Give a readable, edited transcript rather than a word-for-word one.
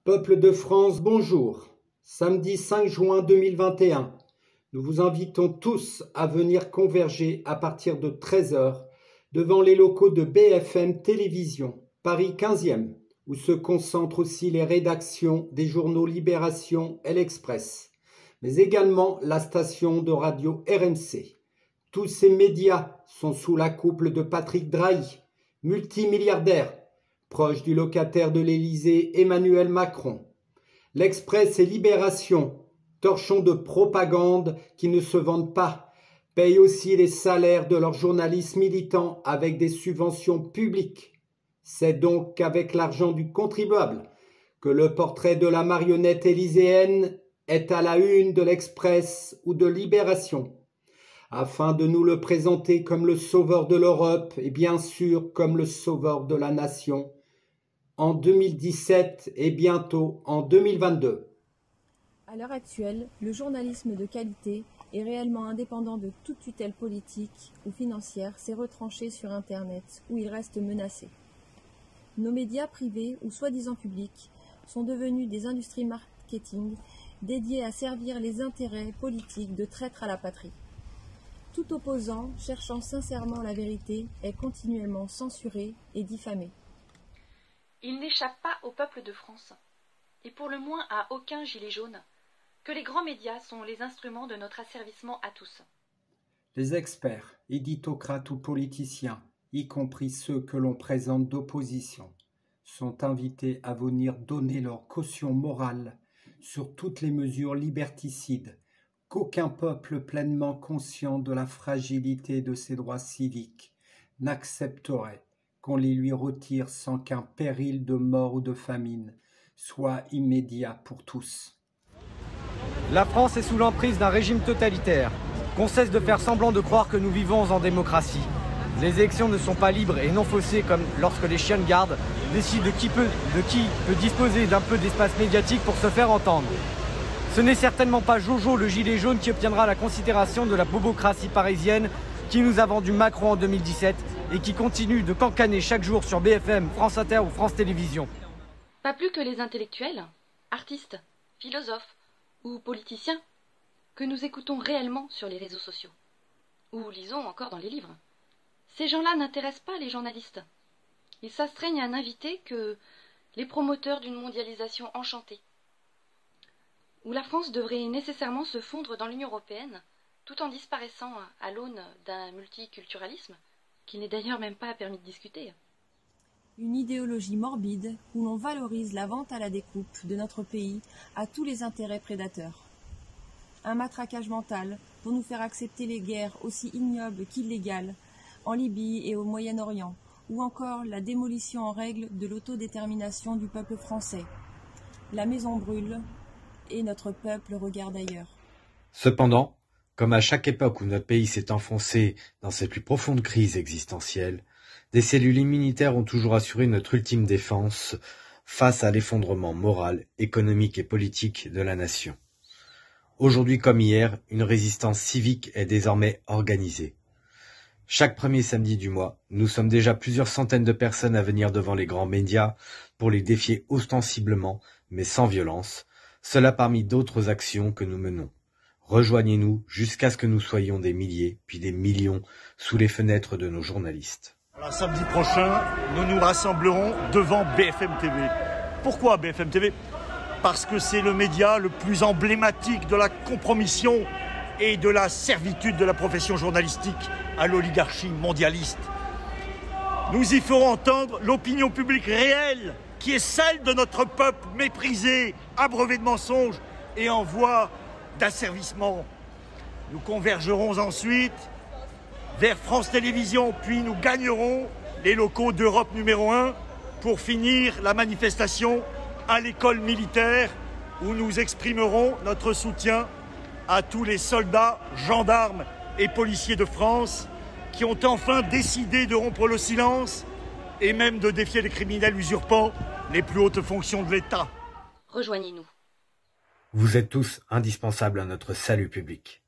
Peuple de France, bonjour. Samedi 5 juin 2021, nous vous invitons tous à venir converger à partir de 13 heures devant les locaux de BFM Télévision, Paris 15e, où se concentrent aussi les rédactions des journaux Libération et L'Express, mais également la station de radio RMC. Tous ces médias sont sous la couple de Patrick Drahi, multimilliardaire, proche du locataire de l'Élysée Emmanuel Macron. L'Express et Libération, torchons de propagande qui ne se vendent pas, payent aussi les salaires de leurs journalistes militants avec des subventions publiques. C'est donc avec l'argent du contribuable que le portrait de la marionnette élyséenne est à la une de l'Express ou de Libération, afin de nous le présenter comme le sauveur de l'Europe et bien sûr comme le sauveur de la nation, en 2017 et bientôt en 2022. À l'heure actuelle, le journalisme de qualité et réellement indépendant de toute tutelle politique ou financière s'est retranché sur Internet, où il reste menacé. Nos médias privés ou soi-disant publics sont devenus des industries marketing dédiées à servir les intérêts politiques de traîtres à la patrie. Tout opposant cherchant sincèrement la vérité est continuellement censuré et diffamé. Il n'échappe pas au peuple de France, et pour le moins à aucun gilet jaune, que les grands médias sont les instruments de notre asservissement à tous. Les experts, éditocrates ou politiciens, y compris ceux que l'on présente d'opposition, sont invités à venir donner leur caution morale sur toutes les mesures liberticides qu'aucun peuple pleinement conscient de la fragilité de ses droits civiques n'accepterait qu'on les lui retire sans qu'un péril de mort ou de famine soit immédiat pour tous. La France est sous l'emprise d'un régime totalitaire, qu'on cesse de faire semblant de croire que nous vivons en démocratie. Les élections ne sont pas libres et non faussées comme lorsque les chiens de garde décident de qui peut disposer d'un peu d'espace médiatique pour se faire entendre. Ce n'est certainement pas Jojo le gilet jaune qui obtiendra la considération de la bobocratie parisienne qui nous a vendu Macron en 2017 et qui continue de cancaner chaque jour sur BFM, France Inter ou France Télévisions. Pas plus que les intellectuels, artistes, philosophes ou politiciens que nous écoutons réellement sur les réseaux sociaux, ou lisons encore dans les livres. Ces gens-là n'intéressent pas les journalistes. Ils s'astreignent à n'inviter que les promoteurs d'une mondialisation enchantée, où la France devrait nécessairement se fondre dans l'Union européenne, tout en disparaissant à l'aune d'un multiculturalisme qui n'est d'ailleurs même pas permis de discuter. Une idéologie morbide où l'on valorise la vente à la découpe de notre pays à tous les intérêts prédateurs. Un matraquage mental pour nous faire accepter les guerres aussi ignobles qu'illégales en Libye et au Moyen-Orient, ou encore la démolition en règle de l'autodétermination du peuple français. La maison brûle et notre peuple regarde ailleurs. Cependant, comme à chaque époque où notre pays s'est enfoncé dans ses plus profondes crises existentielles, des cellules immunitaires ont toujours assuré notre ultime défense face à l'effondrement moral, économique et politique de la nation. Aujourd'hui comme hier, une résistance civique est désormais organisée. Chaque premier samedi du mois, nous sommes déjà plusieurs centaines de personnes à venir devant les grands médias pour les défier ostensiblement, mais sans violence, cela parmi d'autres actions que nous menons. Rejoignez-nous jusqu'à ce que nous soyons des milliers, puis des millions, sous les fenêtres de nos journalistes. Alors, samedi prochain, nous nous rassemblerons devant BFM TV. Pourquoi BFM TV ? Parce que c'est le média le plus emblématique de la compromission et de la servitude de la profession journalistique à l'oligarchie mondialiste. Nous y ferons entendre l'opinion publique réelle, qui est celle de notre peuple méprisé, abreuvé de mensonges et en voie d'asservissement. Nous convergerons ensuite vers France Télévisions, puis nous gagnerons les locaux d'Europe numéro 1 pour finir la manifestation à l'école militaire où nous exprimerons notre soutien à tous les soldats, gendarmes et policiers de France qui ont enfin décidé de rompre le silence et même de défier les criminels usurpant les plus hautes fonctions de l'État. Rejoignez-nous. Vous êtes tous indispensables à notre salut public.